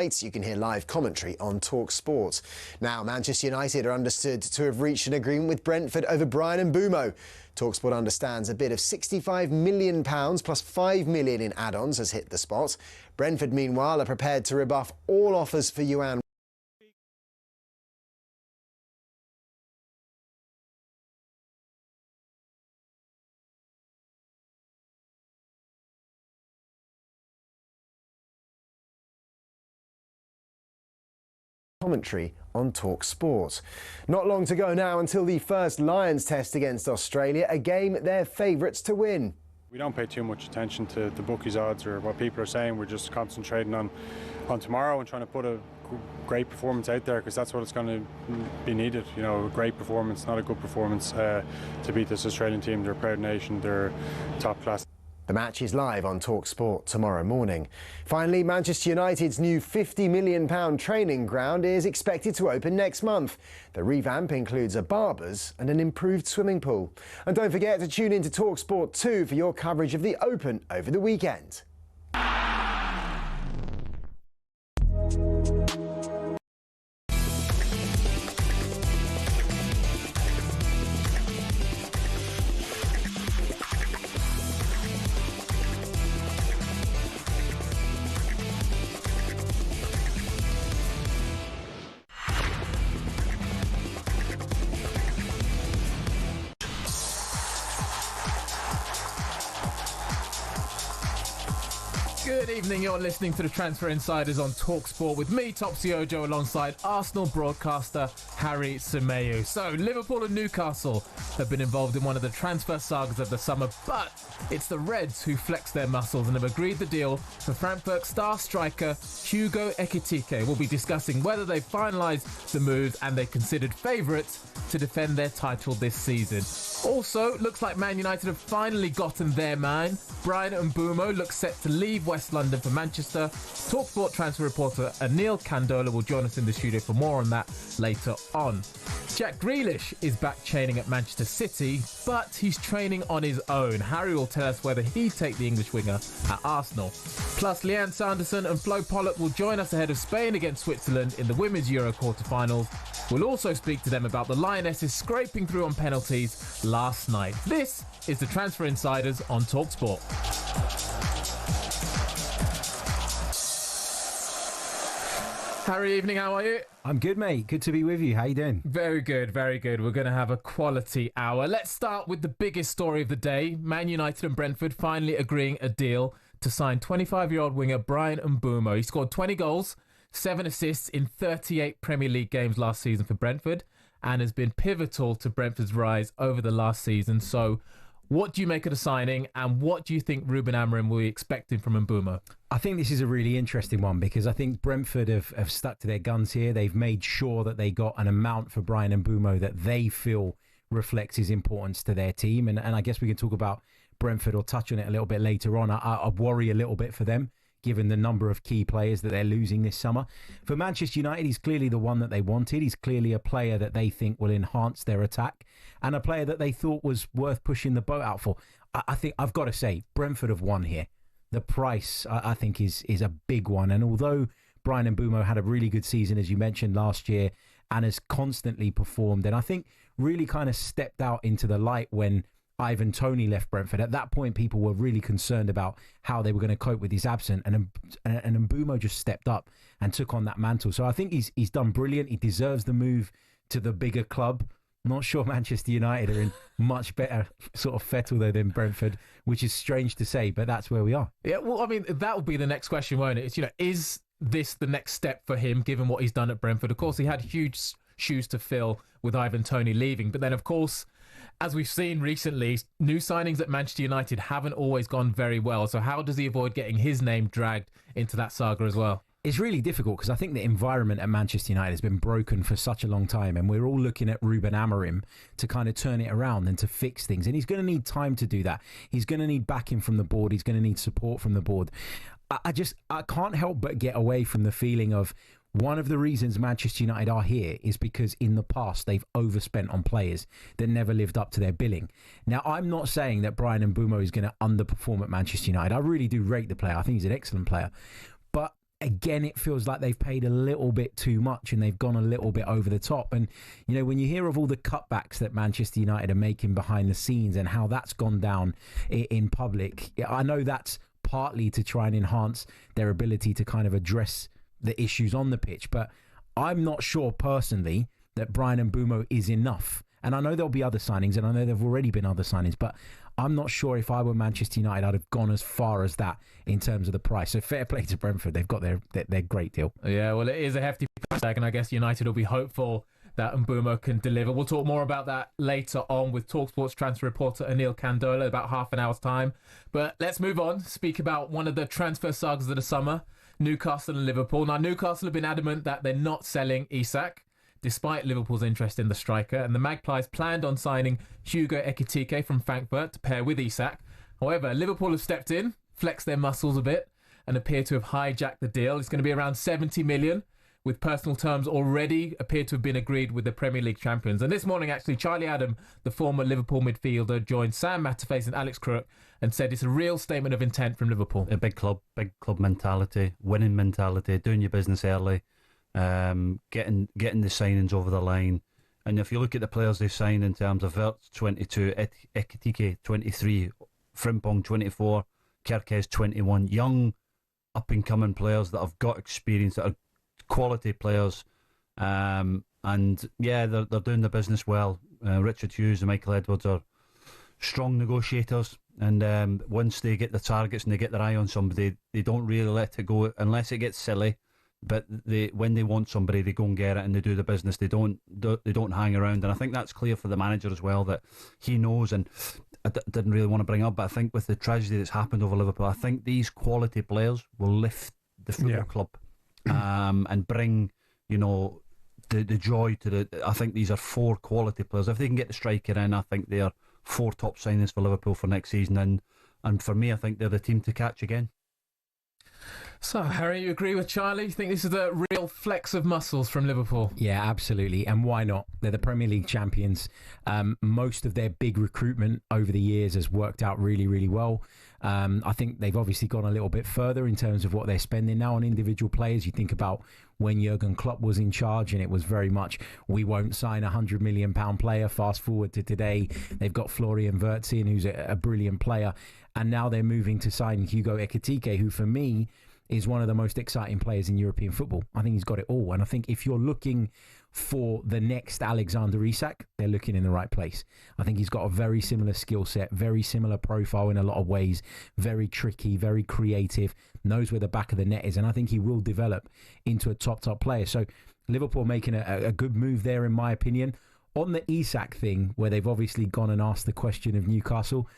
You can hear live commentary on talkSPORT. Now, Manchester United are understood to have reached an agreement with Brentford over Bryan Mbeumo. talkSPORT understands a bid of £65 million plus £5 million in add-ons has hit the spot. Brentford, meanwhile, are prepared to rebuff all offers for Yuan. Commentary on talkSPORT. Not long to go now until the first Lions test against Australia, a game they're favourites to win. We don't pay too much attention to the bookies' odds or what people are saying. We're just concentrating on tomorrow and trying to put a great performance out there, because that's what it's going to be needed. You know, a great performance, not a good performance, to beat this Australian team. They're a proud nation. They're top class. The match is live on talkSPORT tomorrow morning. Finally, Manchester United's new £50 million training ground is expected to open next month. The revamp includes a Barbers and an improved swimming pool. And don't forget to tune in to talkSPORT 2 for your coverage of the Open over the weekend. Good evening, you're listening to the Transfer Insiders on talkSPORT with me, Topsy alongside Arsenal broadcaster Harry Symeou. So, Liverpool and Newcastle have been involved in one of the transfer sagas of the summer, but it's the Reds who flex their muscles and have agreed the deal for Frankfurt star striker Hugo Ekitike. We'll be discussing whether they've finalised the moves and they're considered favourites to defend their title this season. Also, looks like Man United have finally gotten their man. Bryan Mbeumo looks set to leave West London for Manchester. talkSPORT transfer reporter Anil Kandola will join us in the studio for more on that later on. Jack Grealish is back training at Manchester City, but he's training on his own. Harry will tell us whether he'd take the English winger at Arsenal. Plus, Leanne Sanderson and Flo Pollock will join us ahead of Spain against Switzerland in the Women's Euro quarter-finals. We'll also speak to them about the Lionesses scraping through on penalties last night. This is the Transfer Insiders on talkSPORT. Harry, evening, how are you? I'm good, mate. Good to be with you. How you doing? Very good, very good. We're going to have a quality hour. Let's start with the biggest story of the day. Man United and Brentford finally agreeing a deal to sign 25-year-old winger Bryan Mbeumo. He scored 20 goals, 7 assists in 38 Premier League games last season for Brentford and has been pivotal to Brentford's rise over the last season. So what do you make of the signing, and what do you think Ruben Amorim will be expecting from Mbeumo? I think this is a really interesting one, because I think Brentford have stuck to their guns here. They've made sure that they got an amount for Bryan Mbeumo that they feel reflects his importance to their team. And I guess we can talk about Brentford or touch on it a little bit later on. I worry a little bit for them, given the number of key players that they're losing this summer. For Manchester United, he's clearly the one that they wanted. He's clearly a player that they think will enhance their attack, and a player that they thought was worth pushing the boat out for. I think I've got to say, Brentford have won here. The price, I think, is a big one. And although Bryan Mbeumo had a really good season, as you mentioned, last year, and has constantly performed, and I think really kind of stepped out into the light when Ivan Toney left Brentford. At that point, people were really concerned about how they were going to cope with his absence, and Mbeumo just stepped up and took on that mantle. So I think he's done brilliant. He deserves the move to the bigger club. Not sure Manchester United are in much better sort of fettle though than Brentford, which is strange to say, but that's where we are. Yeah, well, I mean, that will be the next question, won't it? It's, is this the next step for him, given what he's done at Brentford? Of course, he had huge shoes to fill with Ivan Toney leaving, but then, of course, as we've seen recently, new signings at Manchester United haven't always gone very well. So how does he avoid getting his name dragged into that saga as well? It's really difficult, because I think the environment at Manchester United has been broken for such a long time, and we're all looking at Ruben Amorim to kind of turn it around and to fix things. And he's going to need time to do that. He's going to need backing from the board. He's going to need support from the board. I can't help but get away from the feeling of one of the reasons Manchester United are here is because in the past they've overspent on players that never lived up to their billing. Now, I'm not saying that Bryan Mbeumo is going to underperform at Manchester United. I really do rate the player. I think he's an excellent player. But again, it feels like they've paid a little bit too much and they've gone a little bit over the top. And, you know, when you hear of all the cutbacks that Manchester United are making behind the scenes and how that's gone down in public, I know that's partly to try and enhance their ability to kind of address the issues on the pitch. But I'm not sure personally that Bryan Mbeumo is enough. And I know there'll be other signings, and I know there've already been other signings, but I'm not sure if I were Manchester United, I'd have gone as far as that in terms of the price. So fair play to Brentford. They've got their great deal. Yeah, well, it is a hefty price tag, and I guess United will be hopeful that Mbeumo can deliver. We'll talk more about that later on with talkSPORT's transfer reporter Anil Kandola, about half an hour's time. But let's move on, speak about one of the transfer sagas of the summer, Newcastle and Liverpool. Now, Newcastle have been adamant that they're not selling Isak, despite Liverpool's interest in the striker, and the Magpies planned on signing Hugo Ekitike from Frankfurt to pair with Isak. However, Liverpool have stepped in, flexed their muscles a bit, and appear to have hijacked the deal. It's going to be around 70 million, with personal terms already appear to have been agreed with the Premier League champions. And this morning, actually, Charlie Adam, the former Liverpool midfielder, joined Sam Matterface and Alex Crook and said it's a real statement of intent from Liverpool. A big club mentality, winning mentality, doing your business early. Getting the signings over the line. And if you look at the players they've signed in terms of Wirtz 22, Ekitike 23, Frimpong 24, Kerkez 21, young up and coming players that have got experience, that are quality players, and yeah, they're doing the business well. Richard Hughes and Michael Edwards are strong negotiators, and once they get the targets and they get their eye on somebody, they don't really let it go unless it gets silly. But when they want somebody, they go and get it and they do the business. They don't hang around, and I think that's clear for the manager as well, that he knows. And I didn't really want to bring up, but I think with the tragedy that's happened over Liverpool, I think these quality players will lift the football club, and bring, you know, the joy to the. I think these are 4 quality players. If they can get the striker in, I think they are 4 top signings for Liverpool for next season, and for me, I think they're the team to catch again. So, Harry, you agree with Charlie? You think this is a real flex of muscles from Liverpool? Yeah, absolutely. And why not? They're the Premier League champions. Most of their big recruitment over the years has worked out really, really well. I think they've obviously gone a little bit further in terms of what they're spending now on individual players. You think about when Jurgen Klopp was in charge, and it was very much, we won't sign £100 million player. Fast forward to today, they've got Florian Wirtz in, who's a brilliant player. And now they're moving to sign Hugo Ekitike, who for me is one of the most exciting players in European football. I think he's got it all. And I think if you're looking for the next Alexander Isak, they're looking in the right place. I think he's got a very similar skill set, very similar profile in a lot of ways, very tricky, very creative, knows where the back of the net is. And I think he will develop into a top player. So Liverpool making a good move there, in my opinion. On the Isak thing, where they've obviously gone and asked the question of Newcastle,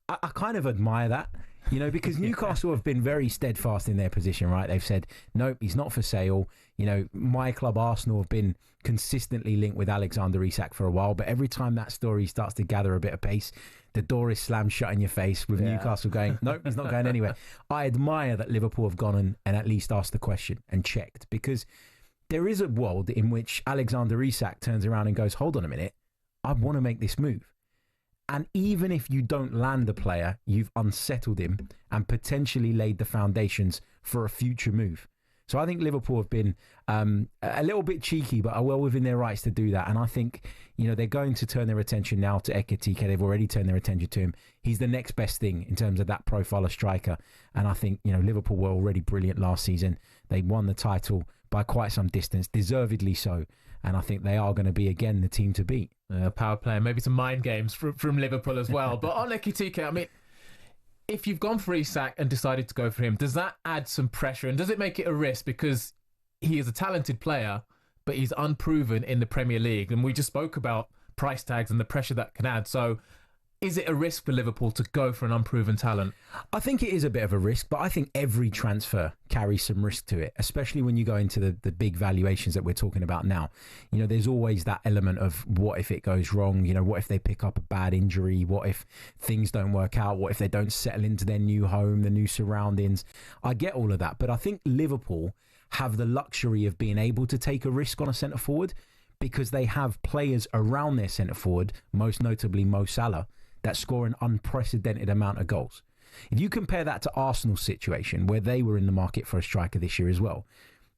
I kind of admire that. You know, because Newcastle have been very steadfast in their position, right? They've said, nope, he's not for sale. You know, my club, Arsenal, have been consistently linked with Alexander Isak for a while. But every time that story starts to gather a bit of pace, the door is slammed shut in your face with Newcastle going, nope, he's not going anywhere. I admire that Liverpool have gone and at least asked the question and checked. Because there is a world in which Alexander Isak turns around and goes, hold on a minute, I want to make this move. And even if you don't land the player, you've unsettled him and potentially laid the foundations for a future move. So I think Liverpool have been a little bit cheeky, but are well within their rights to do that. And I think, you know, they're going to turn their attention now to Ekitike. They've already turned their attention to him. He's the next best thing in terms of that profile of striker. And I think, you know, Liverpool were already brilliant last season. They won the title by quite some distance, deservedly so. And I think they are going to be, again, the team to beat. Power play, maybe some mind games from Liverpool as well. But on Ekitike, I mean, if you've gone for Isak and decided to go for him, does that add some pressure? And does it make it a risk? Because he is a talented player, but he's unproven in the Premier League. And we just spoke about price tags and the pressure that can add. So is it a risk for Liverpool to go for an unproven talent? I think it is a bit of a risk, but I think every transfer carries some risk to it, especially when you go into the big valuations that we're talking about now. You know, there's always that element of what if it goes wrong? You know, what if they pick up a bad injury? What if things don't work out? What if they don't settle into their new home, the new surroundings? I get all of that, but I think Liverpool have the luxury of being able to take a risk on a centre forward because they have players around their centre forward, most notably Mo Salah, that score an unprecedented amount of goals. If you compare that to Arsenal's situation, where they were in the market for a striker this year as well,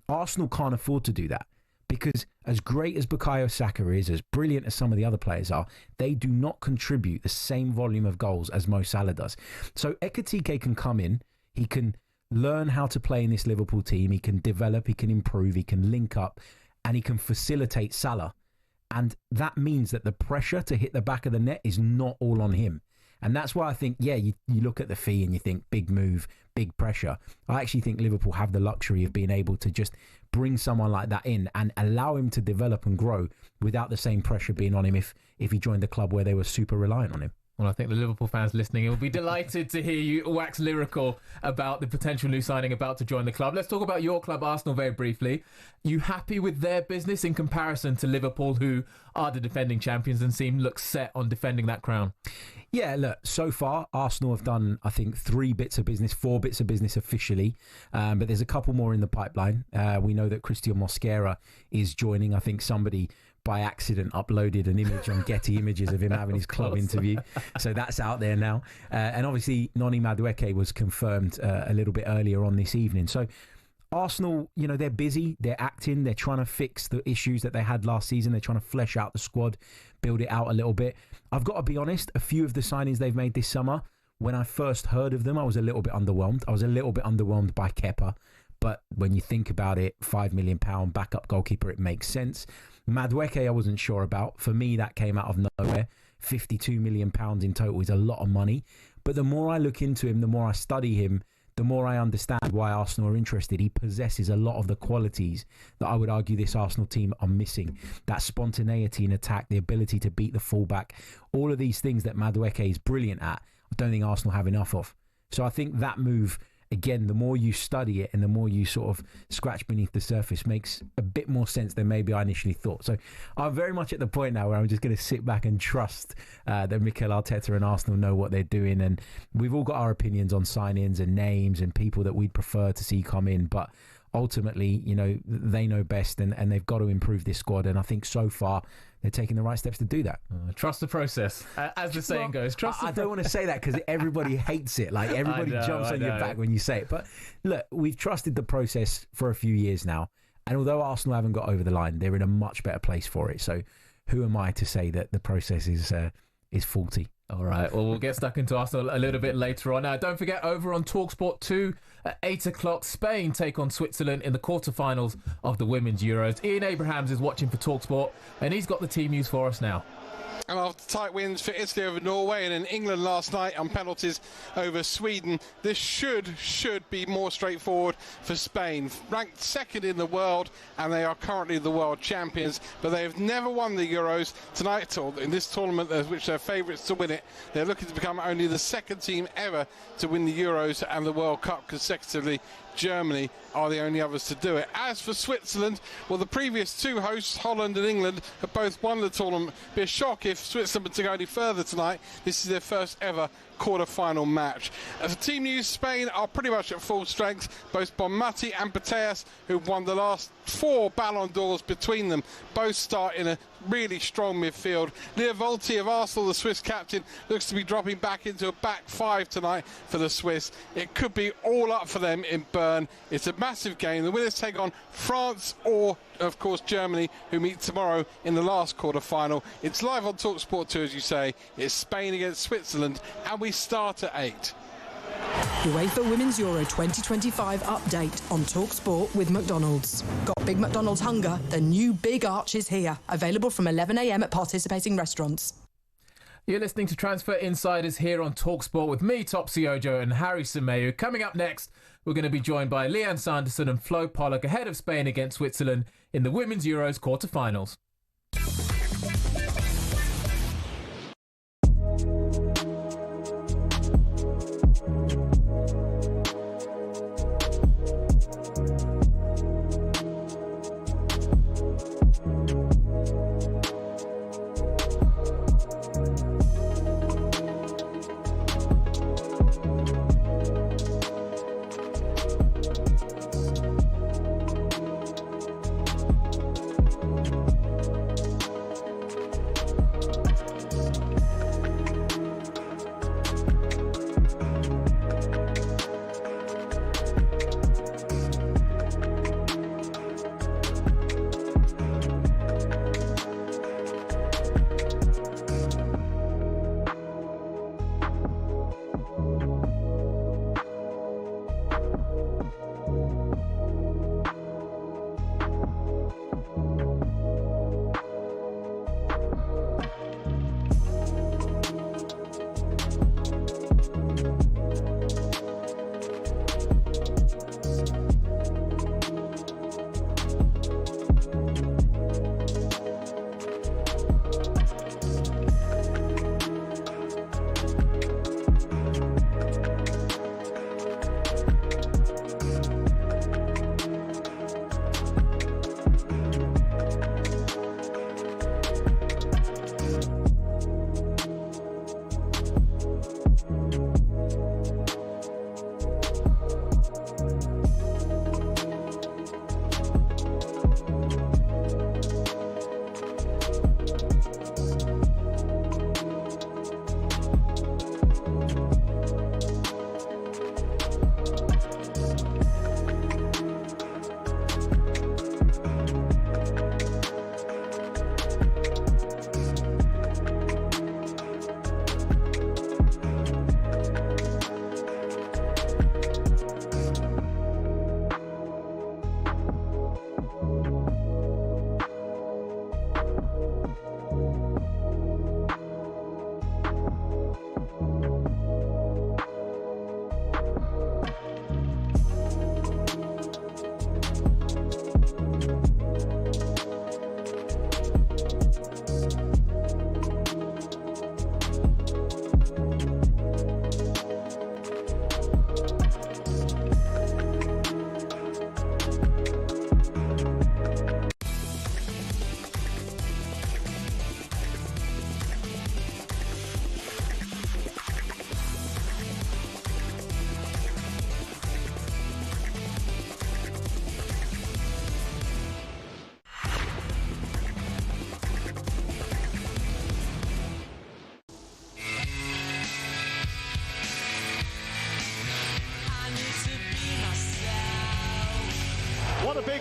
Arsenal can't afford to do that. Because as great as Bukayo Saka is, as brilliant as some of the other players are, they do not contribute the same volume of goals as Mo Salah does. So Ekitike can come in, he can learn how to play in this Liverpool team, he can develop, he can improve, he can link up, and he can facilitate Salah. And that means that the pressure to hit the back of the net is not all on him. And that's why I think, you look at the fee and you think big move, big pressure. I actually think Liverpool have the luxury of being able to just bring someone like that in and allow him to develop and grow without the same pressure being on him if he joined the club where they were super reliant on him. Well, I think the Liverpool fans listening will be delighted to hear you wax lyrical about the potential new signing about to join the club. Let's talk about your club, Arsenal, very briefly. You happy with their business in comparison to Liverpool, who are the defending champions and look set on defending that crown? Yeah, look, so far, Arsenal have done, I think, 4 bits of business officially, but there's a couple more in the pipeline. We know that Christian Mosquera is joining. I think somebody by accident uploaded an image on Getty Images of him having his club interview. So that's out there now. And obviously, Noni Madueke was confirmed a little bit earlier on this evening. So Arsenal, they're busy, they're acting, they're trying to fix the issues that they had last season. They're trying to flesh out the squad, build it out a little bit. I've got to be honest, a few of the signings they've made this summer, when I first heard of them, I was a little bit underwhelmed. I was a little bit underwhelmed by Kepa. But when you think about it, £5 million backup goalkeeper, it makes sense. Madueke, I wasn't sure about. For me, that came out of nowhere. £52 million in total is a lot of money. But the more I look into him, the more I study him, the more I understand why Arsenal are interested. He possesses a lot of the qualities that I would argue this Arsenal team are missing. That spontaneity in attack, the ability to beat the fullback, all of these things that Madueke is brilliant at, I don't think Arsenal have enough of. So I think that move, again, the more you study it and the more you sort of scratch beneath the surface, makes a bit more sense than maybe I initially thought. So I'm very much at the point now where I'm just going to sit back and trust that Mikel Arteta and Arsenal know what they're doing. And we've all got our opinions on signings and names and people that we'd prefer to see come in. But ultimately, they know best and they've got to improve this squad. And I think so far, they're taking the right steps to do that. Trust the process, as the saying goes. I don't want to say that because everybody hates it. Like everybody jumps on your back when you say it. But look, we've trusted the process for a few years now. And although Arsenal haven't got over the line, they're in a much better place for it. So who am I to say that the process is faulty? All right, well, we'll get stuck into Arsenal a little bit later on. Now, don't forget, over on talkSPORT 2 at 8 o'clock, Spain take on Switzerland in the quarterfinals of the Women's Euros. Ian Abrahams is watching for talkSPORT, and he's got the team news for us now. And after tight wins for Italy over Norway and in England last night on penalties over Sweden, this should be more straightforward for Spain. Ranked second in the world, and they are currently the world champions, but they have never won the Euros. Tonight, or in this tournament, which they're favourites to win it, they're looking to become only the second team ever to win the Euros and the World Cup consecutively. Germany are the only others to do it. As for Switzerland, well, the previous two hosts, Holland and England, have both won the tournament. Be a shock if Switzerland were to go any further tonight. This is their first ever quarter-final match. For team news, Spain are pretty much at full strength. Both Bonmati and Putellas, who've won the last 4 Ballon d'Ors between them, both start in a really strong midfield. Leo Volti of Arsenal, the Swiss captain, looks to be dropping back into a back 5 tonight for the Swiss. It could be all up for them in Bern. It's a massive game. The winners take on France or, of course, Germany, who meet tomorrow in the last quarter-final. It's live on talkSPORT 2, as you say. It's Spain against Switzerland, and we start at 8. UEFA Women's Euro 2025 update on talkSPORT with McDonald's. Got Big McDonald's hunger? The new Big Arch is here. Available from 11 a.m. at participating restaurants. You're listening to Transfer Insiders here on talkSPORT with me, Topsy and Harry Symeou. Coming up next, we're going to be joined by Leanne Sanderson and Flo Pollock ahead of Spain against Switzerland in the Women's Euros quarter-finals.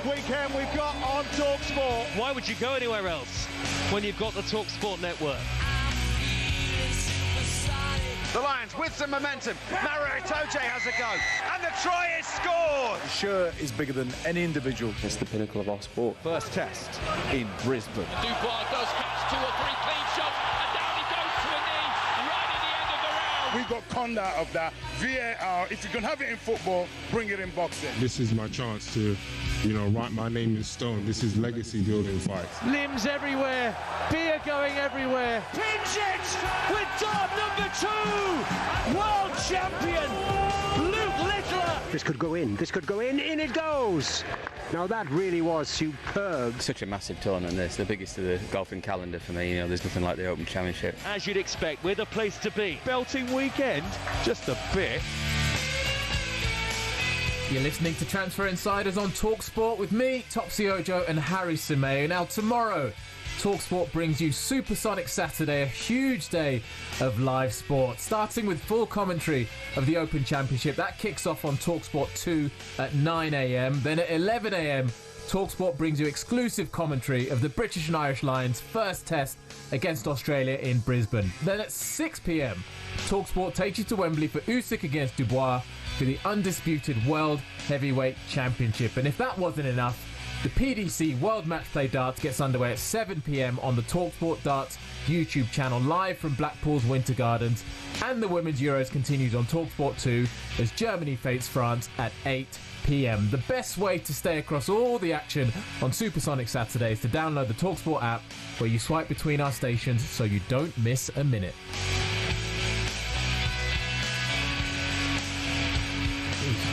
big weekend we've got on talkSPORT. Why would you go anywhere else when you've got the talkSPORT network? The Lions with some momentum. Toje has a go, and the try is scored. The shirt is bigger than any individual. It's the pinnacle of our sport. First test in Brisbane. Dubois does catch 2 or 3 clean shots, and down he goes to a knee right at the end of the round. We got conned out of that. VAR, if you can have it in football, bring it in boxing. This is my chance to, write my name in stone. This is legacy building fights. Limbs everywhere, beer going everywhere. Pinch it with dart number 2. World champion, Luke Littler. This could go in. This could go in. In it goes. Now that really was superb. Such a massive tournament, this, the biggest of the golfing calendar for me. There's nothing like the Open Championship. As you'd expect, we're the place to be. Belting weekend, just a bit. You're listening to Transfer Insiders on talkSPORT with me, Topsy and Harry Symeou. Now tomorrow, talkSPORT brings you Supersonic Saturday, a huge day of live sport, starting with full commentary of the Open Championship. That kicks off on talkSPORT 2 at 9 a.m. Then at 11 a.m, talkSPORT brings you exclusive commentary of the British and Irish Lions' first test against Australia in Brisbane. Then at 6 p.m, talkSPORT takes you to Wembley for Usyk against Dubois for the undisputed World Heavyweight Championship. And if that wasn't enough, the PDC World Match Play Darts gets underway at 7 p.m. on the talkSPORT Darts YouTube channel, live from Blackpool's Winter Gardens. And the Women's Euros continues on talkSPORT 2 as Germany faces France at 8 p.m. The best way to stay across all the action on Supersonic Saturday is to download the talkSPORT app, where you swipe between our stations so you don't miss a minute.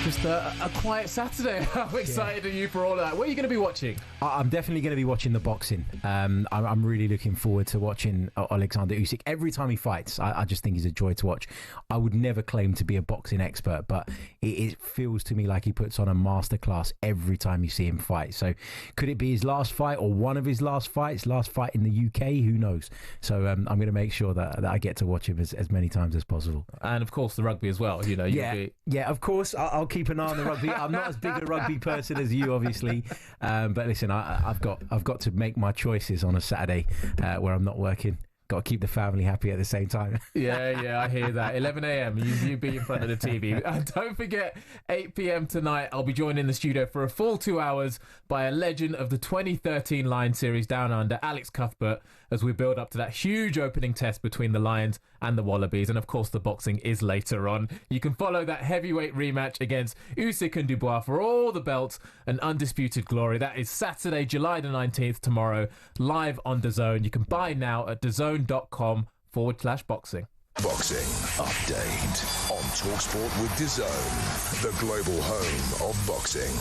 Just a quiet Saturday. How excited are you for all of that? What are you going to be watching? I'm definitely going to be watching the boxing. I'm really looking forward to watching Alexander Usyk. Every time he fights, I just think he's a joy to watch. I would never claim to be a boxing expert, but it feels to me like he puts on a masterclass every time you see him fight. So could it be his last fight or one of his last fights, last fight in the UK? Who knows? So I'm going to make sure that I get to watch him as many times as possible. And of course the rugby as well. Yeah, of course. I'll keep an eye on the rugby. I'm not as big a rugby person as you, obviously, but listen, I've got to make my choices on a Saturday where I'm not working. Got to keep the family happy at the same time. Yeah, I hear that. 11 a.m, you be in front of the TV. And don't forget, 8 p.m. tonight, I'll be joined in the studio for a full 2 hours by a legend of the 2013 Lions series Down Under, Alex Cuthbert, as we build up to that huge opening test between the Lions and the Wallabies. And of course, the boxing is later on. You can follow that heavyweight rematch against Usyk and Dubois for all the belts and undisputed glory. That is Saturday, July the 19th, tomorrow, live on DAZN. You can buy now at DAZN.com/boxing. Boxing update on talkSPORT with DAZN, the global home of boxing.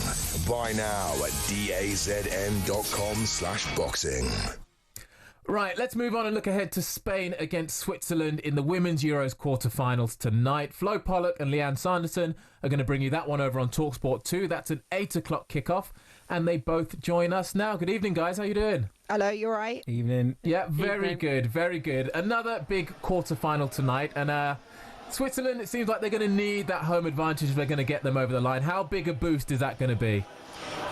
Buy now at DAZN.com/boxing. Right, let's move on and look ahead to Spain against Switzerland in the Women's Euros quarterfinals tonight. Flo Pollock and Leanne Sanderson are going to bring you that one over on talkSPORT 2. That's an 8 o'clock kickoff, and they both join us now. Good evening, guys. How you doing? Hello, you all right? Evening. Yeah, very good, very good. Another big quarterfinal tonight, and Switzerland, it seems like they're going to need that home advantage if they're going to get them over the line. How big a boost is that going to be?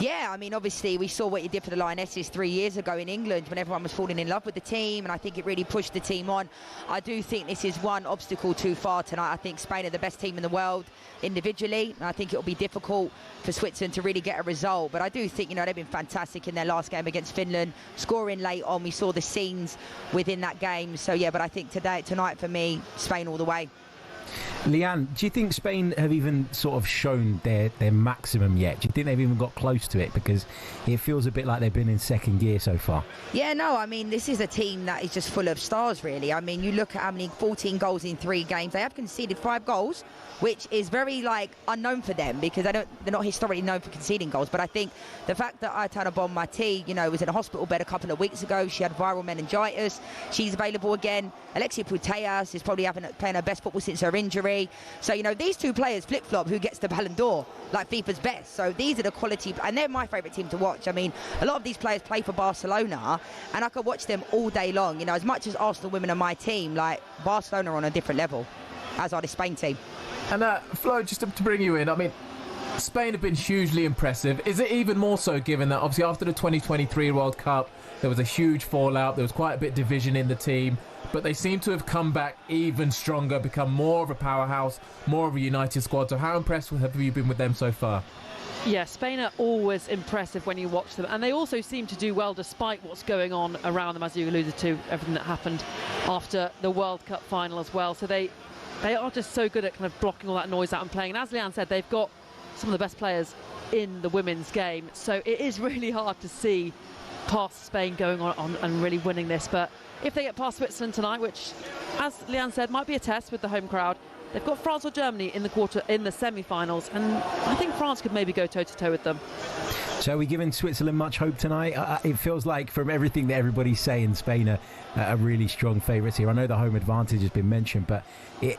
Yeah, I mean, obviously, we saw what you did for the Lionesses 3 years ago in England when everyone was falling in love with the team, and I think it really pushed the team on. I do think this is one obstacle too far tonight. I think Spain are the best team in the world individually, and I think it'll be difficult for Switzerland to really get a result. But I do think, they've been fantastic in their last game against Finland, scoring late on. We saw the scenes within that game. So, yeah, but I think tonight for me, Spain all the way. Leanne, do you think Spain have even sort of shown their maximum yet? Do you think they've even got close to it? Because it feels a bit like they've been in second gear so far. Yeah, no, I mean, this is a team that is just full of stars, really. I mean, you look at how many 14 goals in 3 games. They have conceded 5 goals, which is very, unknown for them because they're not historically known for conceding goals. But I think the fact that Aitana Bonmati, was in a hospital bed a couple of weeks ago, she had viral meningitis, she's available again. Alexia Putellas is probably playing her best football since her injury. So, these 2 players flip-flop who gets the Ballon d'Or, like FIFA's best. So these are the quality, and they're my favourite team to watch. I mean, a lot of these players play for Barcelona, and I could watch them all day long. As much as Arsenal women are my team, Barcelona are on a different level, as are the Spain team. And Flo, just to bring you in, I mean, Spain have been hugely impressive. Is it even more so given that obviously after the 2023 World Cup there was a huge fallout, there was quite a bit of division in the team, but they seem to have come back even stronger, become more of a powerhouse, more of a united squad. So how impressed have you been with them so far? Yeah, Spain are always impressive when you watch them, and they also seem to do well despite what's going on around them, as you alluded to, everything that happened after the World Cup final as well. So they are just so good at kind of blocking all that noise out and playing. And as Liane said, they've got some of the best players in the women's game, so it is really hard to see past Spain going on and really winning this. But if they get past Switzerland tonight, which, as Liane said, might be a test with the home crowd, they've got France or Germany in the semi-finals, and I think France could maybe go toe-to-toe with them. So are we giving Switzerland much hope tonight? It feels like from everything that everybody's saying, Spain are really strong favourites here. I know the home advantage has been mentioned, but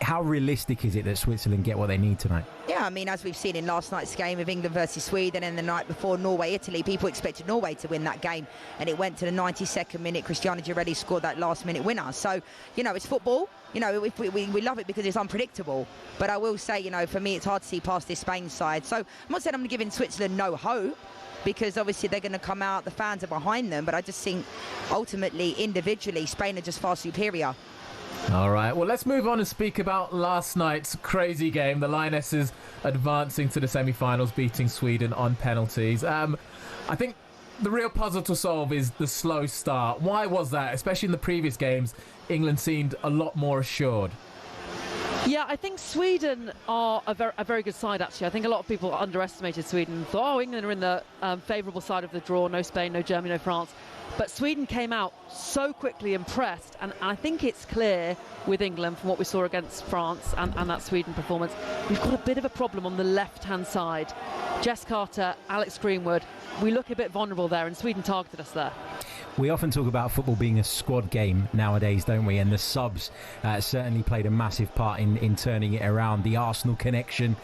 how realistic is it that Switzerland get what they need tonight? Yeah, I mean, as we've seen in last night's game of England versus Sweden and the night before Norway-Italy, people expected Norway to win that game, and it went to the 92nd minute. Cristiano Girelli scored that last-minute winner. So, you know, it's football. You know, we love it because it's unpredictable. But I will say, you know, for me, it's hard to see past this Spain side. So I'm not saying I'm giving Switzerland no hope, because obviously they're going to come out, the fans are behind them, but I just think ultimately, individually, Spain are just far superior. All right, well, let's move on and speak about last night's crazy game. The Lionesses advancing to the semi-finals, beating Sweden on penalties. I think the real puzzle to solve is the slow start. Why was that? Especially in the previous games, England seemed a lot more assured. Yeah, I think Sweden are a very good side, actually. I think a lot of people underestimated Sweden and thought, oh, England are in the favourable side of the draw, no Spain, no Germany, no France. But Sweden came out so quickly and pressed, and I think it's clear with England from what we saw against France and that Sweden performance, we've got a bit of a problem on the left-hand side. Jess Carter, Alex Greenwood, we look a bit vulnerable there, and Sweden targeted us there. We often talk about football being a squad game nowadays, don't we? And the subs certainly played a massive part in turning it around. The Arsenal connection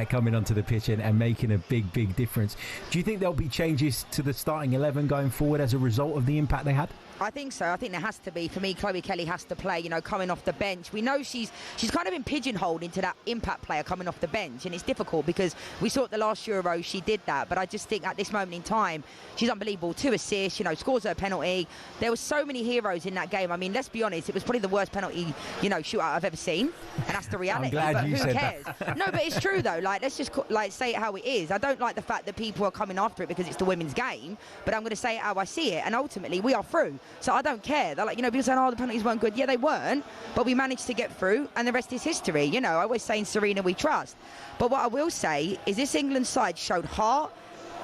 coming onto the pitch and making a big difference. Do you think there'll be changes to the starting 11 going forward as a result of the impact they had? I think so. I think there has to be. For me, Chloe Kelly has to play, you know, coming off the bench. We know she's kind of been pigeonholed into that impact player coming off the bench, and it's difficult because we saw at the last Euro she did that, but I just think at this moment in time, she's unbelievable. 2 assists, you know, scores her a penalty. There were so many heroes in that game. I mean, let's be honest, it was probably the worst penalty, you know, shootout I've ever seen, and that's the reality. I'm glad but you who said cares? that. No, but it's true though. Like, let's just say it how it is. I don't like the fact that people are coming after it because it's the women's game, but I'm going to say it how I see it, and ultimately we are through. So I don't care. They're like, you know, people saying, oh, the penalties weren't good. Yeah, they weren't, but we managed to get through, and the rest is history. You know, I always say in Serena we trust. But what I will say is this England side showed heart,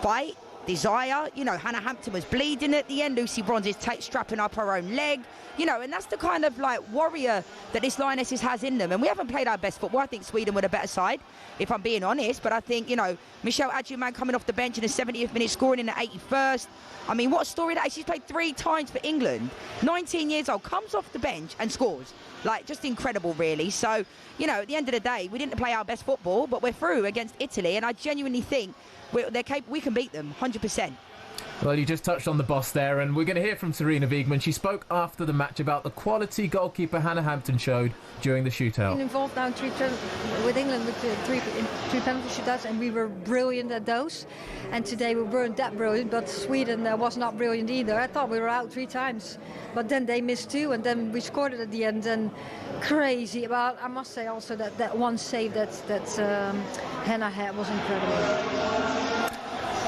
fight, desire. You know, Hannah Hampton was bleeding at the end. Lucy Bronze is strapping up her own leg. You know, and that's the kind of, like, warrior that this Lionesses has in them. And we haven't played our best football. I think Sweden were the better side, if I'm being honest. But I think, you know, Michelle Adjuman coming off the bench in the 70th minute, scoring in the 81st. I mean, what a story that is. She's played 3 times for England. 19 years old, comes off the bench and scores. Like, just incredible, really. So, you know, at the end of the day, we didn't play our best football, but we're through against Italy. And I genuinely think we can beat them, 100%. Well, you just touched on the boss there, and we're going to hear from Sarina Wiegman. She spoke after the match about the quality goalkeeper Hannah Hampton showed during the shootout. Been involved now with England with three penalty shootouts, and we were brilliant at those. And today we weren't that brilliant, but Sweden was not brilliant either. I thought we were out 3 times, but then they missed 2, and then we scored it at the end. And crazy. Well, I must say also that one save that Hannah had was incredible.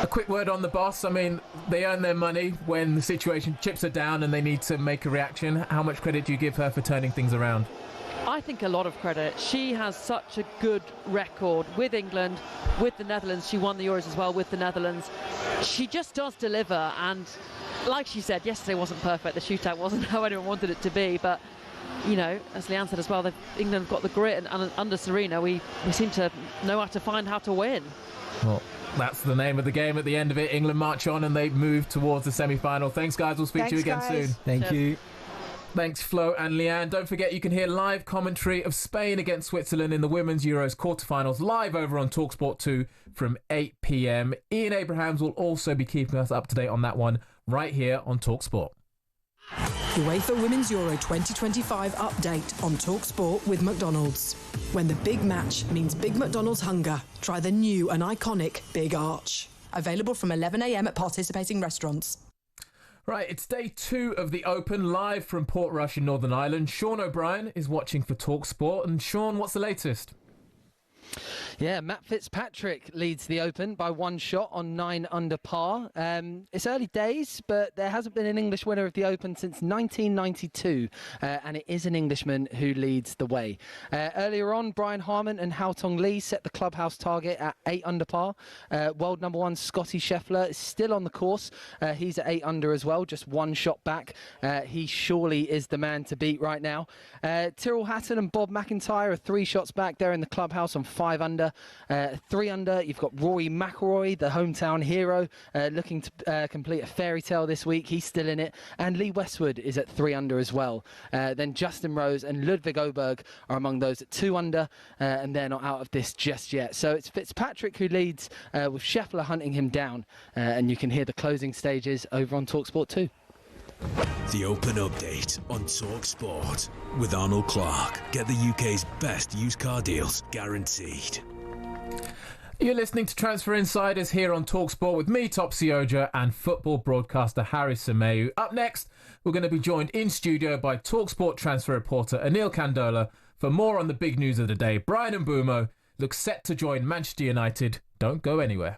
A quick word on the boss. I mean, they earn their money when the situation chips are down and they need to make a reaction. How much credit do you give her for turning things around? I think a lot of credit. She has such a good record with England, with the Netherlands. She won the Euros as well with the Netherlands. She just does deliver, and like she said, yesterday wasn't perfect. The shootout wasn't how anyone wanted it to be, but you know, as Liane said as well, England have got the grit, and under Serena, we seem to know how to find how to win. Well, that's the name of the game at the end of it. England march on and they move towards the semi-final. Thanks, guys. We'll speak to you again soon. Thank you. Thanks, Flo and Liane. Don't forget you can hear live commentary of Spain against Switzerland in the Women's Euros quarterfinals live over on talkSPORT 2 from 8 p.m. Ian Abrahams will also be keeping us up to date on that one right here on talkSPORT. UEFA Women's Euro 2025 update on talkSPORT with McDonald's. When the big match means Big McDonald's hunger, try the new and iconic Big Arch. Available from 11 a.m. at participating restaurants. Right, it's day 2 of the Open, live from Portrush in Northern Ireland. Sean O'Brien is watching for talkSPORT. And Sean, what's the latest? Yeah, Matt Fitzpatrick leads the Open by 1 shot on 9 under par. It's early days, but there hasn't been an English winner of the Open since 1992, and it is an Englishman who leads the way. Earlier on, Brian Harman and Hao Tong Lee set the clubhouse target at 8 under par. World number 1 Scotty Scheffler is still on the course. He's at 8 under as well, just 1 shot back. He surely is the man to beat right now. Tyrrell Hatton and Bob McIntyre are 3 shots back. They're in the clubhouse on 5 under. 3 under, you've got Rory McIlroy, the hometown hero, looking to complete a fairy tale this week. He's still in it. And Lee Westwood is at 3 under as well. Then Justin Rose and Ludwig Åberg are among those at 2 under, and they're not out of this just yet. So it's Fitzpatrick who leads, with Scheffler hunting him down. And you can hear the closing stages over on talkSPORT 2. The Open Update on talkSPORT with Arnold Clark. Get the UK's best used car deals guaranteed. You're listening to Transfer Insiders here on talkSPORT with me, Topsy, and football broadcaster Harry Symeou. Up next, we're going to be joined in studio by talkSPORT transfer reporter Anil Kandola for more on the big news of the day. Bryan Mbeumo looks set to join Manchester United. Don't go anywhere.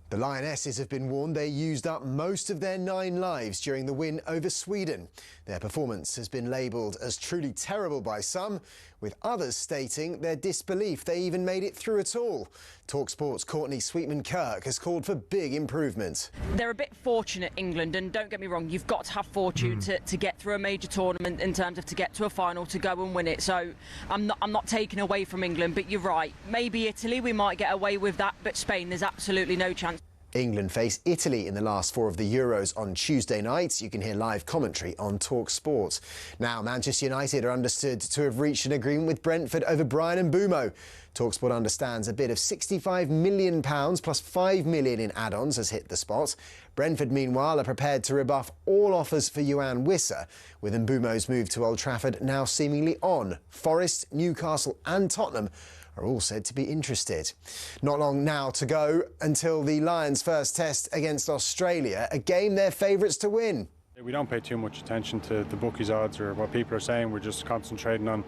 The Lionesses have been warned they used up most of their 9 lives during the win over Sweden. Their performance has been labelled as truly terrible by some, with others stating their disbelief they even made it through at all. talkSPORT's Courtney Sweetman-Kirk has called for big improvement. They're a bit fortunate, England, and don't get me wrong, you've got to have fortune to get through a major tournament in terms of to get to a final, to go and win it. So I'm not taking away from England, but you're right. Maybe Italy, we might get away with that, but Spain, there's absolutely no chance. England face Italy in the last 4 of the Euros on Tuesday night. You can hear live commentary on talkSPORT. Now, Manchester United are understood to have reached an agreement with Brentford over Bryan Mbeumo. talkSPORT understands a bid of £65 million plus £5 million in add-ons has hit the spot. Brentford, meanwhile, are prepared to rebuff all offers for Yoane Wissa, with Mbeumo's move to Old Trafford now seemingly on. Forest, Newcastle and Tottenham are all said to be interested. Not long now to go until the Lions' first test against Australia, a game they're favourites to win. We don't pay too much attention to the bookies' odds or what people are saying. We're just concentrating on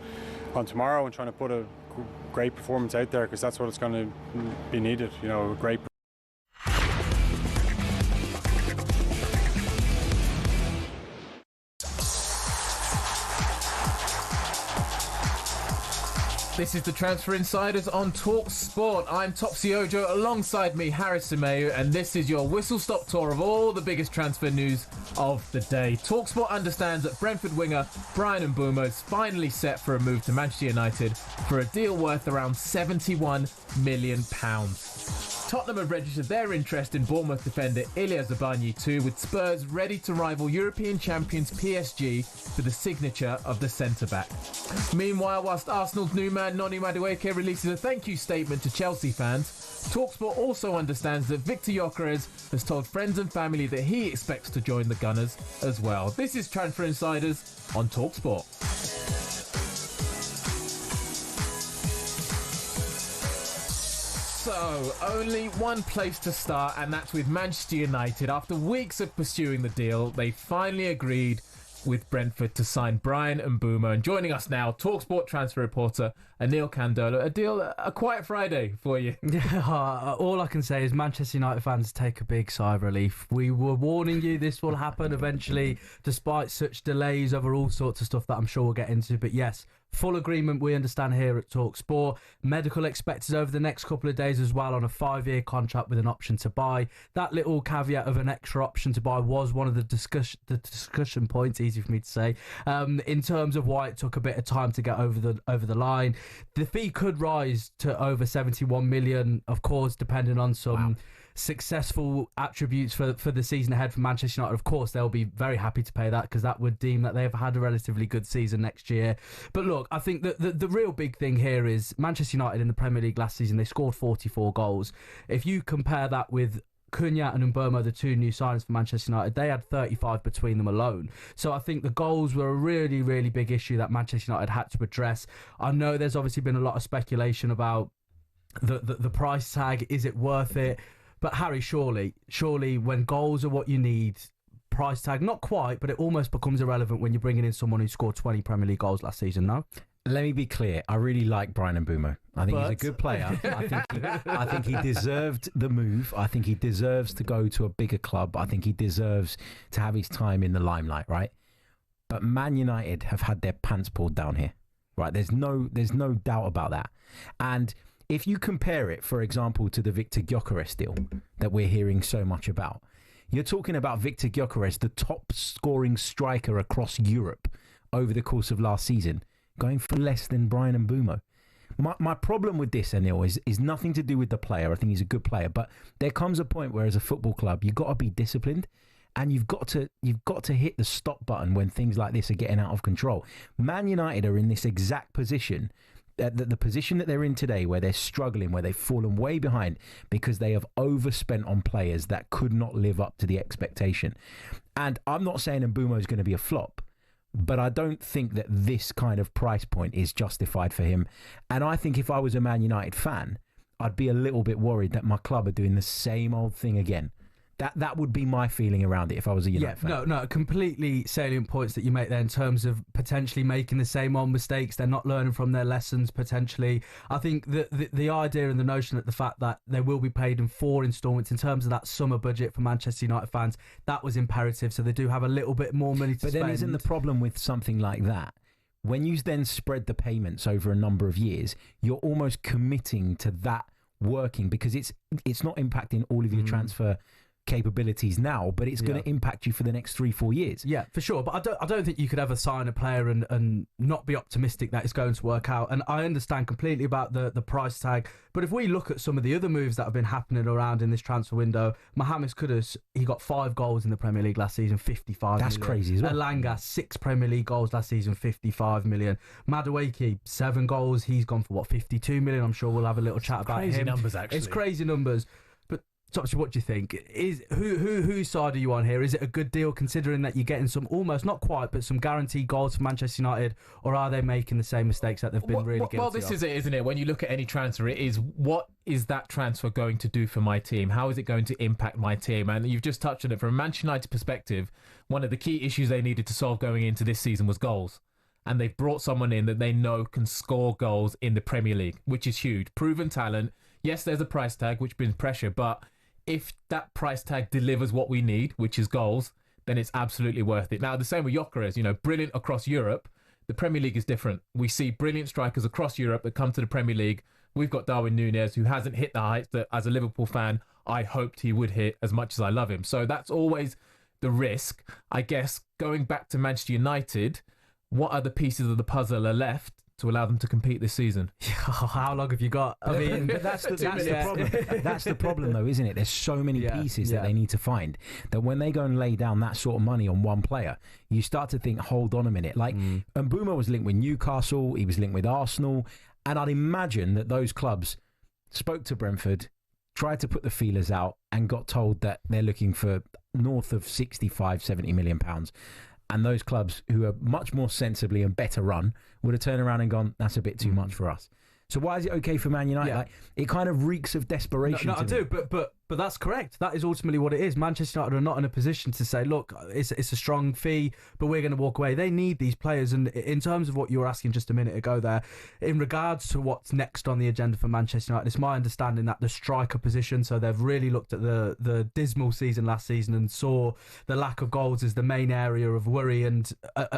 tomorrow and trying to put a great performance out there, because that's what it's going to be needed. You know, a great. This is the Transfer Insiders on talkSPORT. I'm Topsy alongside me, Harry Symeou, and this is your whistle-stop tour of all the biggest transfer news of the day. talkSPORT understands that Brentford winger Bryan Mbeumo is finally set for a move to Manchester United for a deal worth around £71 million. Tottenham have registered their interest in Bournemouth defender Ilya Zabarnyi too, with Spurs ready to rival European champions PSG for the signature of the centre-back. Meanwhile, whilst Arsenal's new man Noni Madueke releases a thank you statement to Chelsea fans, talkSPORT also understands that Victor Gyökeres has told friends and family that he expects to join the Gunners as well. This is Transfer Insiders on talkSPORT. So, only one place to start, and that's with Manchester United. After weeks of pursuing the deal, they finally agreed with Brentford to sign Bryan Mbeumo. And joining us now, talkSPORT transfer reporter Anil Candola. A quiet Friday for you. Yeah, all I can say is Manchester United fans take a big sigh of relief. We were warning you this will happen eventually, despite such delays over all sorts of stuff that I'm sure we'll get into. But yes, full agreement we understand here at talkSPORT. Medical expected over the next couple of days as well on a 5-year contract with an option to buy. That little caveat of an extra option to buy was one of the discussion points, easy for me to say, in terms of why it took a bit of time to get over the line. The fee could rise to over 71 million, of course, depending on some successful attributes for the season ahead for Manchester United. Of course, they'll be very happy to pay that, because that would deem that they've had a relatively good season next year. But look, I think that the real big thing here is Manchester United in the Premier League last season, they scored 44 goals. If you compare that with Cunha and Mbeumo, the two new signings for Manchester United, they had 35 between them alone. So I think the goals were a really, really big issue that Manchester United had to address. I know there's obviously been a lot of speculation about the price tag. Is it worth it? But Harry, surely when goals are what you need, price tag, not quite, but it almost becomes irrelevant when you're bringing in someone who scored 20 Premier League goals last season, no? Let me be clear. I really like Bryan Mbeumo. I think he's a good player. I think he deserved the move. I think he deserves to go to a bigger club. I think he deserves to have his time in the limelight, right? But Man United have had their pants pulled down here, right? There's no doubt about that. And if you compare it, for example, to the Victor Gyökeres deal that we're hearing so much about, you're talking about Victor Gyökeres, the top scoring striker across Europe over the course of last season, going for less than Bryan Mbeumo. My problem with this, Anil, is nothing to do with the player. I think he's a good player, but there comes a point where, as a football club, you've got to be disciplined, and you've got to hit the stop button when things like this are getting out of control. Man United are in this exact position, the position that they're in today, where they're struggling, where they've fallen way behind because they have overspent on players that could not live up to the expectation. And I'm not saying Mbeumo is going to be a flop, but I don't think that this kind of price point is justified for him. And I think if I was a Man United fan, I'd be a little bit worried that my club are doing the same old thing again. That would be my feeling around it if I was a United fan. No, completely salient points that you make there in terms of potentially making the same old mistakes. They're not learning from their lessons, potentially. I think the idea and the notion that the fact that they will be paid in 4 instalments in terms of that summer budget for Manchester United fans, that was imperative. So they do have a little bit more money to spend. But then isn't the problem with something like that? When you then spread the payments over a number of years, you're almost committing to that working, because it's not impacting all of your transfer capabilities now, but it's going to impact you for the next 3-4 years. Yeah, for sure. But I don't think you could ever sign a player and not be optimistic that it's going to work out. And I understand completely about the price tag. But if we look at some of the other moves that have been happening around in this transfer window, Mohamed Kudus, he got 5 goals in the Premier League last season, 55 That's million. crazy as well. Elanga, 6 Premier League goals last season, 55 million. Madueke, 7 goals. He's gone for, 52 million? I'm sure we'll have a little chat about him. Crazy numbers, actually. It's crazy numbers. Topsy, what do you think? Is whose side are you on here? Is it a good deal considering that you're getting some almost, not quite, but some guaranteed goals for Manchester United, or are they making the same mistakes that they've been really guilty of? Well, this is it, isn't it? When you look at any transfer, it is, what is that transfer going to do for my team? How is it going to impact my team? And you've just touched on it. From a Manchester United perspective, one of the key issues they needed to solve going into this season was goals. And they've brought someone in that they know can score goals in the Premier League, which is huge. Proven talent. Yes, there's a price tag, which brings pressure, but if that price tag delivers what we need, which is goals, then it's absolutely worth it. Now, the same with Gyökeres, brilliant across Europe. The Premier League is different. We see brilliant strikers across Europe that come to the Premier League. We've got Darwin Núñez, who hasn't hit the heights that, as a Liverpool fan, I hoped he would hit, as much as I love him. So that's always the risk. I guess, going back to Manchester United, what other pieces of the puzzle are left to allow them to compete this season? How long have you got? I mean, but that's the problem. That's the problem, though, isn't it? There's so many pieces that they need to find that when they go and lay down that sort of money on one player, you start to think, hold on a minute. Like, Mbeumo was linked with Newcastle, he was linked with Arsenal, and I'd imagine that those clubs spoke to Brentford, tried to put the feelers out, and got told that they're looking for north of 65, 70 million pounds. And those clubs who are much more sensibly and better run would have turned around and gone, that's a bit too much for us. So why is it okay for Man United? Like, it kind of reeks of desperation. No, I do, but that's correct. That is ultimately what it is. Manchester United are not in a position to say, look, it's a strong fee, but we're going to walk away. They need these players. And in terms of what you were asking just a minute ago there, in regards to what's next on the agenda for Manchester United, it's my understanding that the striker position, so they've really looked at the dismal season last season and saw the lack of goals as the main area of worry. And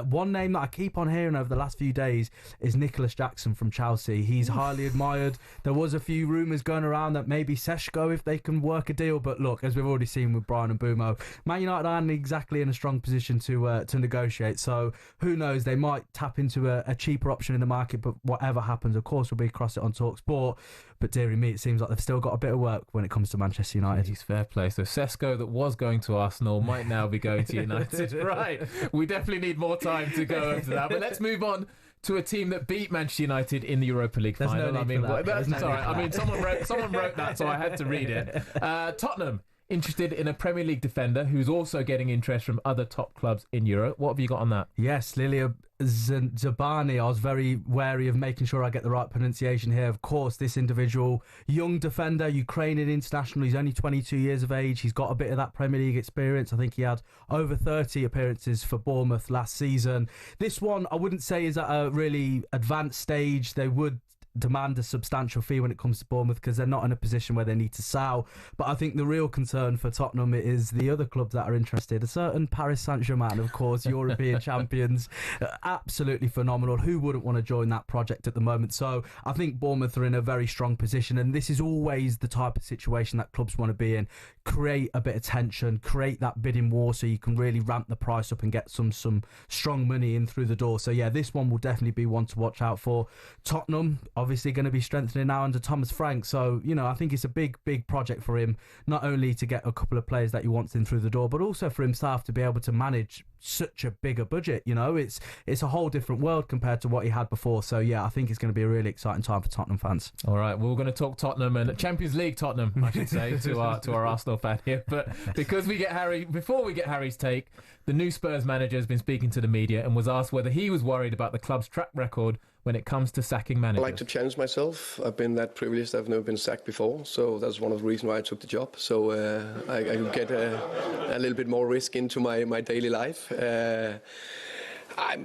one name that I keep on hearing over the last few days is Nicholas Jackson from Chelsea. He's highly admired. There was a few rumours going around that maybe Seshko, if they can work a deal, but look, as we've already seen with Bryan Mbeumo, Man United aren't exactly in a strong position to negotiate, so who knows, they might tap into a cheaper option in the market, but whatever happens, of course, we'll be across it on talkSPORT. But dearie me, it seems like they've still got a bit of work when it comes to Manchester United. He's fair play. So Seshko, that was going to Arsenal, might now be going to United. Right, we definitely need more time to go over that, but let's move on to a team that beat Manchester United in the Europa League final. Someone wrote that, so I had to read it. Tottenham interested in a Premier League defender who's also getting interest from other top clubs in Europe. What have you got on that? Yes, Lilia Zabani. I was very wary of making sure I get the right pronunciation here. Of course, this individual, young defender, Ukrainian international. He's only 22 years of age. He's got a bit of that Premier League experience. I think he had over 30 appearances for Bournemouth last season. This one, I wouldn't say is at a really advanced stage. They would demand a substantial fee when it comes to Bournemouth because they're not in a position where they need to sell. But I think the real concern for Tottenham is the other clubs that are interested. A certain Paris Saint-Germain, of course, European champions, absolutely phenomenal. Who wouldn't want to join that project at the moment? So I think Bournemouth are in a very strong position, and this is always the type of situation that clubs want to be in. Create a bit of tension, create that bidding war so you can really ramp the price up and get some strong money in through the door. So yeah, this one will definitely be one to watch out for. Tottenham obviously going to be strengthening now under Thomas Frank, so I think it's a big project for him, not only to get a couple of players that he wants in through the door, but also for himself to be able to manage such a bigger budget. It's a whole different world compared to what he had before. So yeah, I think it's going to be a really exciting time for Tottenham fans. All right, well, we're going to talk Tottenham and Champions League Tottenham, I should say, to our Arsenal fan here. But because before we get Harry's take, the new Spurs manager has been speaking to the media and was asked whether he was worried about the club's track record when it comes to sacking managers. I like to challenge myself. I've been that privileged. I've never been sacked before, so that's one of the reasons why I took the job. So I could get a little bit more risk into my daily life. I'm,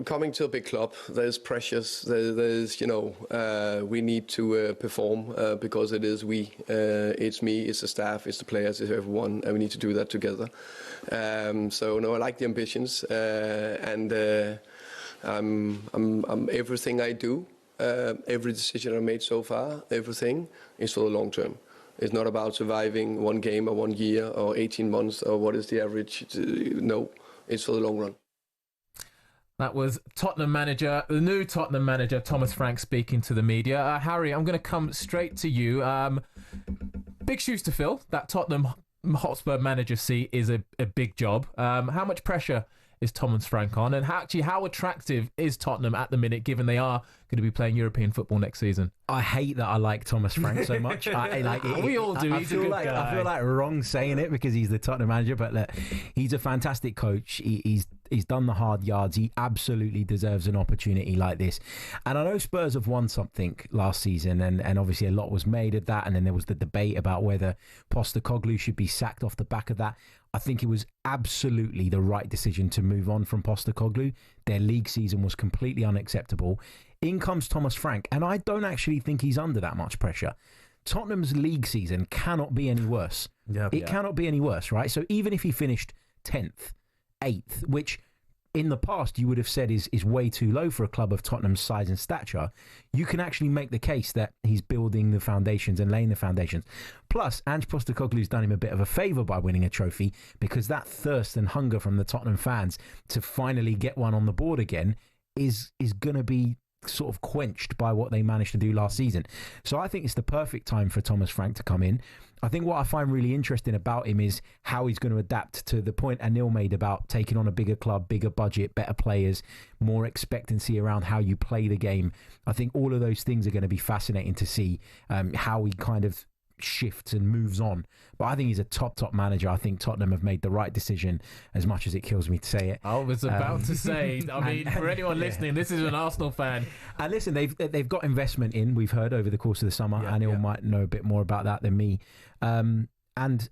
coming to a big club, there's pressures. There's, we need to perform because it is we. It's me, it's the staff, it's the players, it's everyone, and we need to do that together. I like the ambitions, and I'm everything I do, every decision I made so far, everything is for the long term. It's not about surviving one game or 1 year or 18 months or what is the average. No, it's for the long run. That was the new Tottenham manager, Thomas Frank, speaking to the media. Harry, I'm going to come straight to you. Big shoes to fill. That Tottenham Hotspur manager seat is a big job. How much pressure is Thomas Frank on? And how attractive is Tottenham at the minute, given they are going to be playing European football next season? I hate that I like Thomas Frank so much. We all do. He's a good guy. I feel like wrong saying it because he's the Tottenham manager, but look, he's a fantastic coach. He's done the hard yards. He absolutely deserves an opportunity like this. And I know Spurs have won something last season, and obviously a lot was made of that. And then there was the debate about whether Postecoglou should be sacked off the back of that. I think it was absolutely the right decision to move on from Postecoglou. Their league season was completely unacceptable. In comes Thomas Frank, and I don't actually think he's under that much pressure. Tottenham's league season cannot be any worse. It cannot be any worse, right? So even if he finished 10th, 8th, which in the past you would have said is way too low for a club of Tottenham's size and stature, you can actually make the case that he's building the foundations and laying the foundations. Plus, Ange Postecoglou's done him a bit of a favour by winning a trophy, because that thirst and hunger from the Tottenham fans to finally get one on the board again is going to be sort of quenched by what they managed to do last season. So I think it's the perfect time for Thomas Frank to come in. I think what I find really interesting about him is how he's going to adapt to the point Anil made about taking on a bigger club, bigger budget, better players, more expectancy around how you play the game. I think all of those things are going to be fascinating to see how he kind of shifts and moves on. But I think he's a top manager. I think Tottenham have made the right decision, as much as it kills me to say it. I was about to say, I mean, for anyone listening, this is an Arsenal fan. And listen, they've got investment in, we've heard over the course of the summer. Anil might know a bit more about that than me. And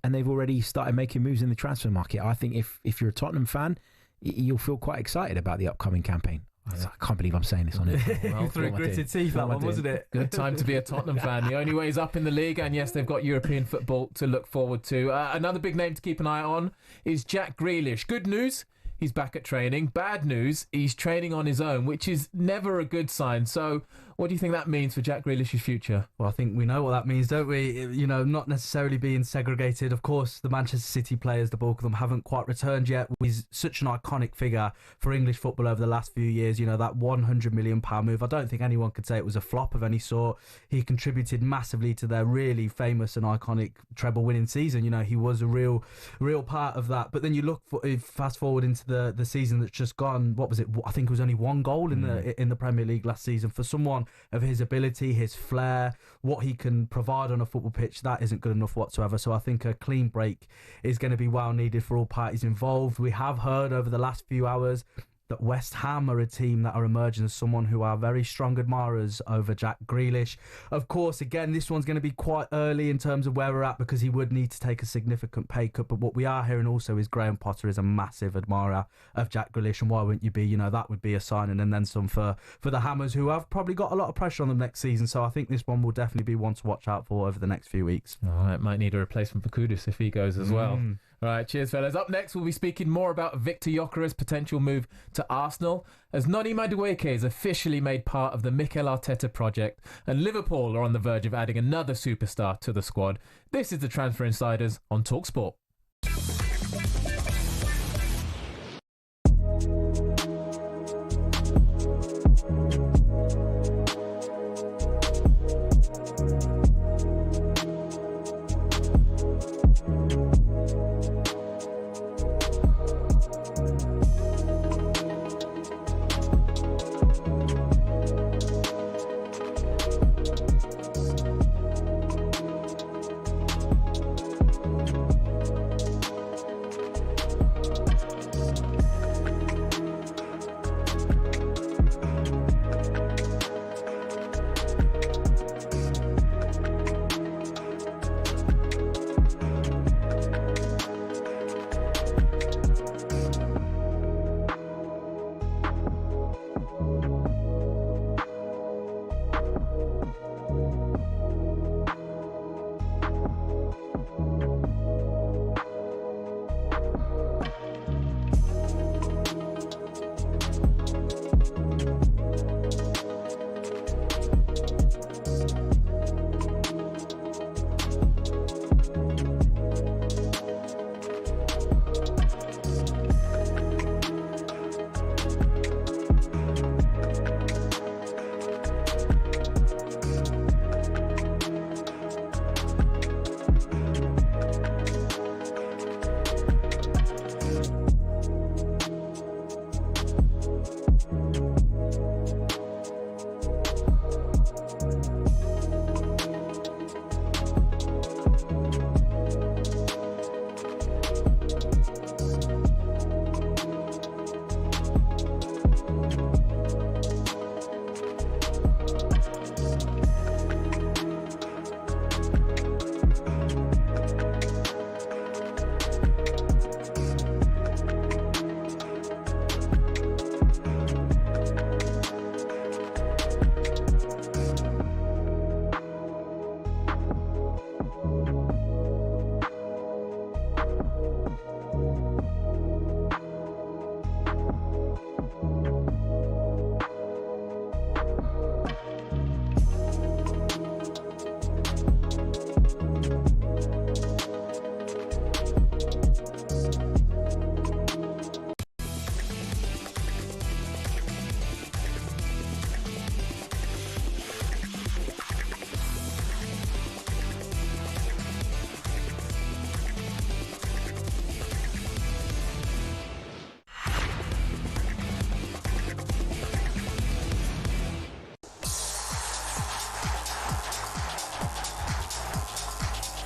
they've already started making moves in the transfer market. I think if you're a Tottenham fan, you'll feel quite excited about the upcoming campaign. I can't believe I'm saying this on it. Well, through gritted teeth, that one, wasn't it? Good time to be a Tottenham fan. The only way is up in the league, and yes, they've got European football to look forward to. Another big name to keep an eye on is Jack Grealish. Good news, he's back at training. Bad news, he's training on his own, which is never a good sign. So what do you think that means for Jack Grealish's future? Well, I think we know what that means, don't we? You know, not necessarily being segregated. Of course, the Manchester City players, the bulk of them, haven't quite returned yet. He's such an iconic figure for English football over the last few years. You know, that £100 million move, I don't think anyone could say it was a flop of any sort. He contributed massively to their really famous and iconic treble-winning season. You know, he was a real part of that. But then you fast forward into the season that's just gone. What was it? I think it was only one goal in the Premier League last season. For someone of his ability, his flair, what he can provide on a football pitch, that isn't good enough whatsoever. So I think a clean break is going to be well needed for all parties involved. We have heard over the last few hours that West Ham are a team that are emerging as someone who are very strong admirers over Jack Grealish. Of course, again, this one's going to be quite early in terms of where we're at, because he would need to take a significant pay cut. But what we are hearing also is Graham Potter is a massive admirer of Jack Grealish, and why wouldn't you be? You know, that would be a signing, and then some for the Hammers, who have probably got a lot of pressure on them next season. So I think this one will definitely be one to watch out for over the next few weeks. All right, might need a replacement for Kudus if he goes as well. All right, cheers, fellas. Up next, we'll be speaking more about Victor Gyökeres's potential move to Arsenal, as Noni Madueke is officially made part of the Mikel Arteta project, and Liverpool are on the verge of adding another superstar to the squad. This is the Transfer Insiders on talkSPORT.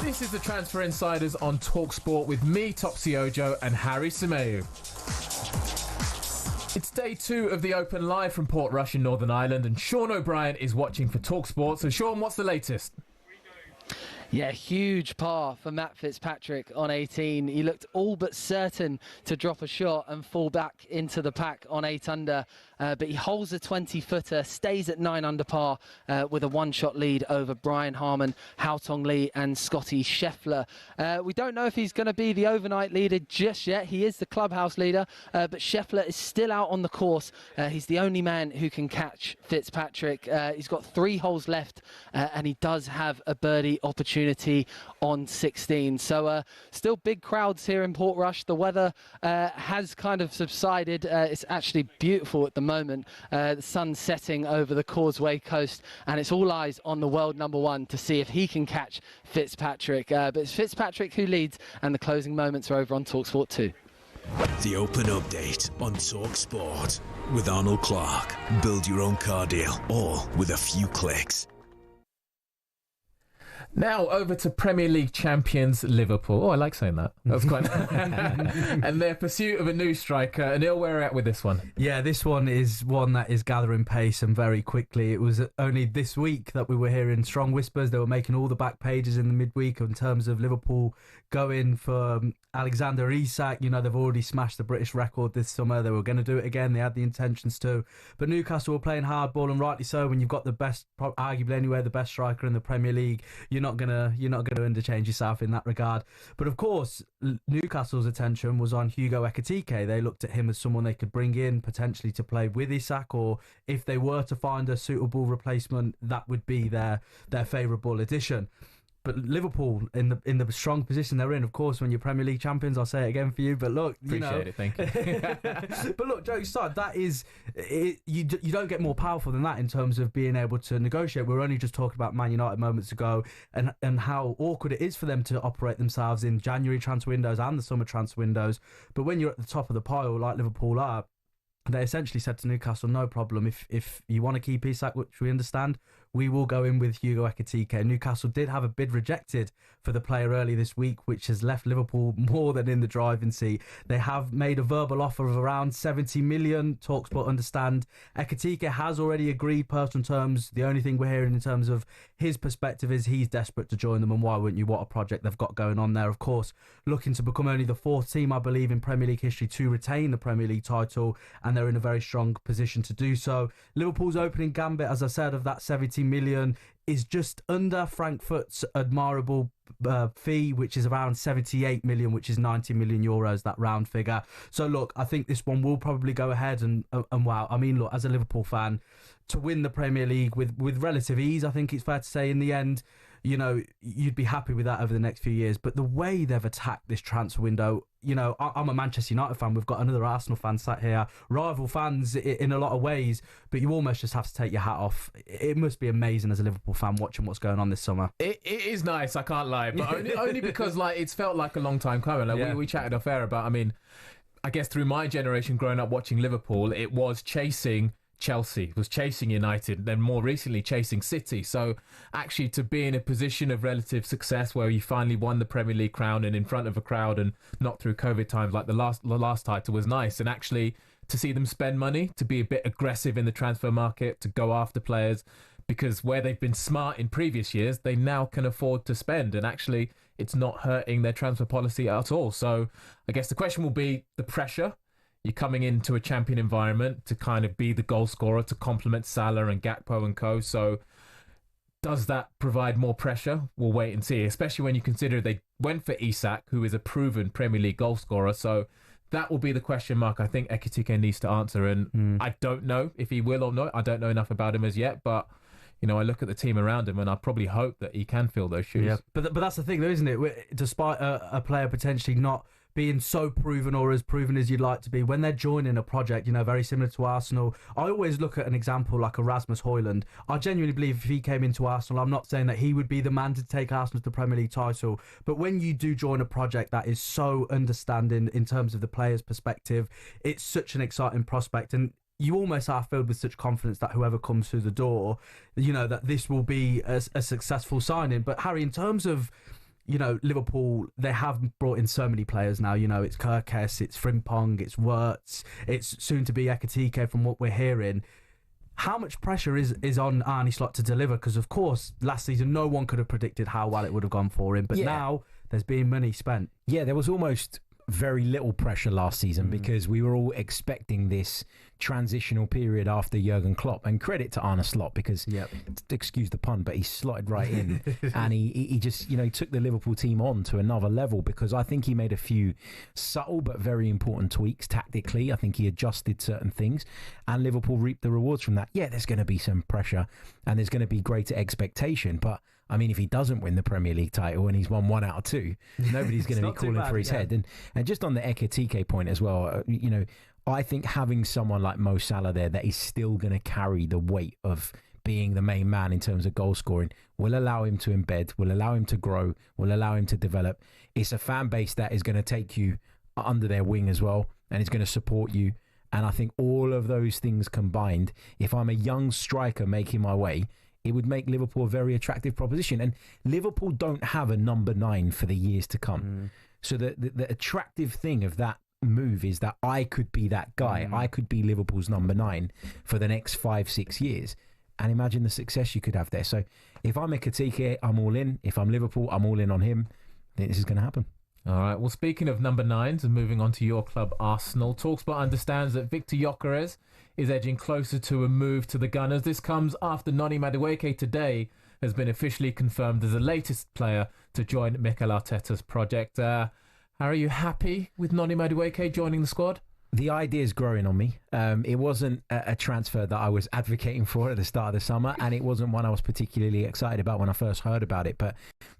This is the Transfer Insiders on talkSPORT with me, Topsy and Harry Symeou. It's day 2 of the Open live from Portrush in Northern Ireland, and Sean O'Brien is watching for talkSPORT. So, Sean, what's the latest? Yeah, huge par for Matt Fitzpatrick on 18. He looked all but certain to drop a shot and fall back into the pack on 8 under. But he holds a 20-footer, stays at 9 under par with a one-shot lead over Brian Harman, Hao Tong Lee and Scotty Scheffler. We don't know if he's going to be the overnight leader just yet. He is the clubhouse leader, but Scheffler is still out on the course. He's the only man who can catch Fitzpatrick. He's got 3 holes left, and he does have a birdie opportunity on 16. So still big crowds here in Portrush. The weather has kind of subsided. It's actually beautiful at the moment. The sun's setting over the Causeway Coast, and it's all eyes on the world #1 to see if he can catch Fitzpatrick. But it's Fitzpatrick who leads, and the closing moments are over on talkSPORT 2. The Open Update on talkSPORT with Arnold Clark. Build your own car deal, all with a few clicks. Now over to Premier League champions Liverpool. Oh, I like saying that. That's quite and their pursuit of a new striker. Anil, where are we at with this one? Yeah, this one is one that is gathering pace and very quickly. It was only this week that we were hearing strong whispers. They were making all the back pages in the midweek in terms of Liverpool going for Alexander Isak. You know, they've already smashed the British record this summer. They were going to do it again. They had the intentions to. But Newcastle were playing hardball, and rightly so. When you've got the best, arguably anywhere, the best striker in the Premier League, you're not gonna interchange yourself in that regard. But of course, Newcastle's attention was on Hugo Ekitike. They looked at him as someone they could bring in potentially to play with Isak, or if they were to find a suitable replacement, that would be their favourable addition. But Liverpool in the strong position they're in, of course, when you're Premier League champions, I'll say it again for you. But look, appreciate it, thank you. But look, jokes aside, that is you don't get more powerful than that in terms of being able to negotiate. We were only just talking about Man United moments ago, and how awkward it is for them to operate themselves in January transfer windows and the summer transfer windows. But when you're at the top of the pile, like Liverpool are, they essentially said to Newcastle, no problem, if you want to keep Isak, which we understand, we will go in with Hugo Ekitike. Newcastle did have a bid rejected for the player early this week, which has left Liverpool more than in the driving seat. They have made a verbal offer of around 70 million. talkSPORT understand Ekitike has already agreed personal terms. The only thing we're hearing in terms of his perspective is he's desperate to join them, and why wouldn't you? What a project they've got going on there. Of course, looking to become only the 4th team, I believe, in Premier League history to retain the Premier League title, and they're in a very strong position to do so. Liverpool's opening gambit, as I said, of that 70 million is just under Frankfurt's admirable fee, which is around 78 million, which is 90 million euros, that round figure. So look, I think this one will probably go ahead, and wow, I mean, look, as a Liverpool fan, to win the Premier League with relative ease, I think it's fair to say in the end, you know, you'd be happy with that over the next few years. But the way they've attacked this transfer window, you know, I'm a Manchester United fan. We've got another Arsenal fan sat here, rival fans in a lot of ways, but you almost just have to take your hat off. It must be amazing as a Liverpool fan watching what's going on this summer. It is nice, I can't lie, but only because like it's felt like a long time coming. Like, yeah. we chatted off air about, I mean, I guess through my generation growing up watching Liverpool, it was chasing Chelsea, was chasing United, then more recently chasing City. So actually to be in a position of relative success where you finally won the Premier League crown and in front of a crowd and not through COVID times like the last title was nice. And actually to see them spend money, to be a bit aggressive in the transfer market, to go after players, because where they've been smart in previous years, they now can afford to spend, and actually it's not hurting their transfer policy at all. So I guess the question will be the pressure. You're coming into a champion environment to kind of be the goal scorer to complement Salah and Gakpo and co. So does that provide more pressure? We'll wait and see, especially when you consider they went for Isak, who is a proven Premier League goal scorer. So that will be the question mark I think Ekitike needs to answer. And I don't know if he will or not. I don't know enough about him as yet, but you know, I look at the team around him and I probably hope that he can fill those shoes. Yeah. But that's the thing though, isn't it? Despite a player potentially not being so proven or as proven as you'd like to be, when they're joining a project, you know, very similar to Arsenal, I always look at an example like a Rasmus Højlund. I genuinely believe if he came into Arsenal, I'm not saying that he would be the man to take Arsenal to the Premier League title, but when you do join a project that is so understanding in terms of the player's perspective, it's such an exciting prospect, and you almost are filled with such confidence that whoever comes through the door, you know, that this will be a successful signing. But Harry, in terms of you know, Liverpool, they have brought in so many players now. You know, it's Kirkes, it's Frimpong, it's Wirtz, it's soon to be Ekitike from what we're hearing. How much pressure is on Arne Slot to deliver? Because, of course, last season, no one could have predicted how well it would have gone for him. But now there's been money spent. Yeah, there was almost very little pressure last season because we were all expecting this transitional period after Jurgen Klopp, and credit to Arne Slot because, excuse the pun, but he slotted right in and he just, you know, took the Liverpool team on to another level, because I think he made a few subtle but very important tweaks tactically. I think he adjusted certain things and Liverpool reaped the rewards from that. Yeah, there's going to be some pressure and there's going to be greater expectation, but I mean, if he doesn't win the Premier League title and he's won 1 out of 2, nobody's going to be calling for his head. And just on the Ekitike point as well, you know, I think having someone like Mo Salah there that is still going to carry the weight of being the main man in terms of goal scoring will allow him to embed, will allow him to grow, will allow him to develop. It's a fan base that is going to take you under their wing as well, and it's going to support you. And I think all of those things combined, if I'm a young striker making my way, it would make Liverpool a very attractive proposition. And Liverpool don't have a number 9 for the years to come. So the attractive thing of that move is that I could be that guy. I could be Liverpool's number 9 for the next 5-6 years. And imagine the success you could have there. So if I'm Ekitike, I'm all in. If I'm Liverpool, I'm all in on him. I think this is going to happen. All right. Well, speaking of number 9s and moving on to your club, Arsenal, talkSPORT understands that Victor Gyökeres is edging closer to a move to the Gunners. This comes after Noni Madueke today has been officially confirmed as the latest player to join Mikel Arteta's project. Harry, are you happy with Noni Madueke joining the squad? The idea is growing on me. It wasn't a transfer that I was advocating for at the start of the summer, and it wasn't one I was particularly excited about when I first heard about it. But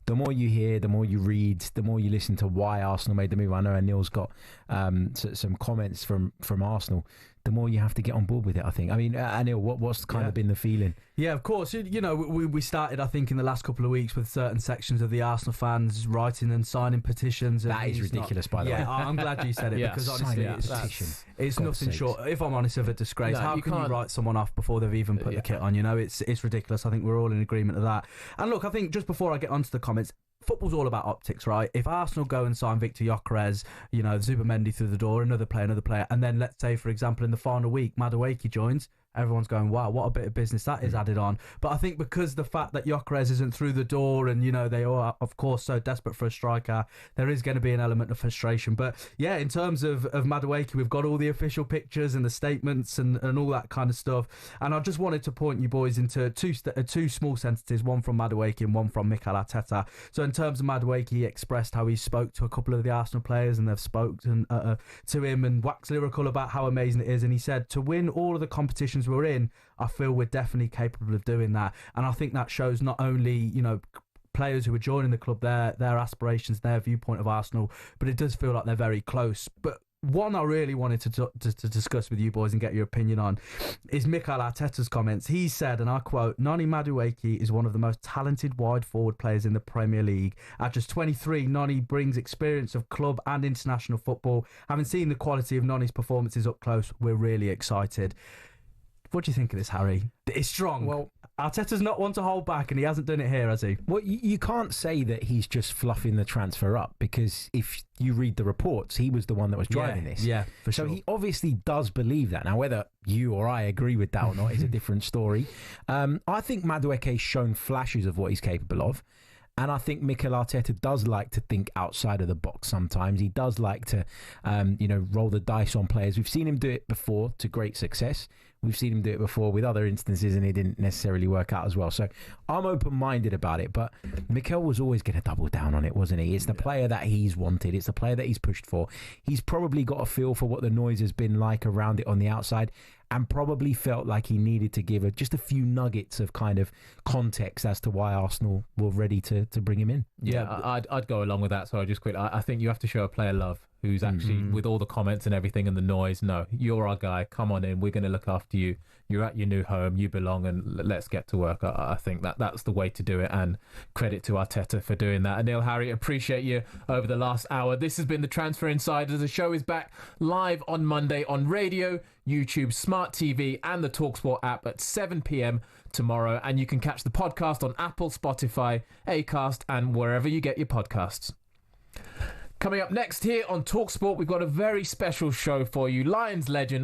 the more you hear, the more you read, the more you listen to why Arsenal made the move. I know Anil's got some comments from Arsenal. The more you have to get on board with it, I think. I mean, Anil, what's kind of been the feeling? Yeah, of course. You know, we started, I think, in the last couple of weeks with certain sections of the Arsenal fans writing and signing petitions. That is ridiculous, by the way. Yeah, I'm glad you said it because honestly, it's nothing short, if I'm honest, of a disgrace. How can you write someone off before they've even put the kit on? You know, it's ridiculous. I think we're all in agreement of that. And look, I think just before I get onto the comments, football's all about optics, right? If Arsenal go and sign Victor Gyökeres, you know, Zubimendi through the door, another player, and then let's say, for example, in the final week, Madueke joins, everyone's going, wow, what a bit of business that is added on. But I think because the fact that Gyökeres isn't through the door and, you know, they are, of course, so desperate for a striker, there is going to be an element of frustration. But yeah, in terms of Madueke, we've got all the official pictures and the statements and all that kind of stuff. And I just wanted to point you boys into two small sentences, one from Madueke and one from Mikel Arteta. So in terms of Madueke, he expressed how he spoke to a couple of the Arsenal players and they've spoken to him and waxed lyrical about how amazing it is. And he said, to win all of the competitions we're in, I feel we're definitely capable of doing that. And I think that shows not only, you know, players who are joining the club, their aspirations, their viewpoint of Arsenal, but it does feel like they're very close. But one I really wanted to discuss with you boys and get your opinion on is Mikel Arteta's comments. He said, and I quote, Noni Madueke is one of the most talented wide forward players in the Premier League. At just 23, Noni brings experience of club and international football. Having seen the quality of Noni's performances up close, we're really excited. What do you think of this, Harry? It's strong. Well, Arteta's not one to hold back, and he hasn't done it here, has he? Well, you can't say that he's just fluffing the transfer up, because if you read the reports, he was the one that was driving this. Yeah, for sure. So he obviously does believe that. Now, whether you or I agree with that or not is a different story. I think Madueke's shown flashes of what he's capable of. And I think Mikel Arteta does like to think outside of the box sometimes. He does like to, roll the dice on players. We've seen him do it before to great success. We've seen him do it before with other instances and it didn't necessarily work out as well. So I'm open-minded about it. But Mikel was always going to double down on it, wasn't he? It's the player that he's wanted. It's the player that he's pushed for. He's probably got a feel for what the noise has been like around it on the outside, and probably felt like he needed to give just a few nuggets of kind of context as to why Arsenal were ready to bring him in. Yeah, I'd go along with that. So just quickly, I think you have to show a player love who's actually, with all the comments and everything and the noise, no, you're our guy, come on in, we're going to look after you, you're at your new home, you belong, and let's get to work. I think that's the way to do it, and credit to Arteta for doing that. Anil, Harry, appreciate you over the last hour. This has been the Transfer Insiders. The show is back live on Monday on radio, YouTube, Smart smart TV and the talkSPORT app at 7 p.m. tomorrow. And you can catch the podcast on Apple, Spotify, Acast, and wherever you get your podcasts. Coming up next here on talkSPORT, we've got a very special show for you. Lions legend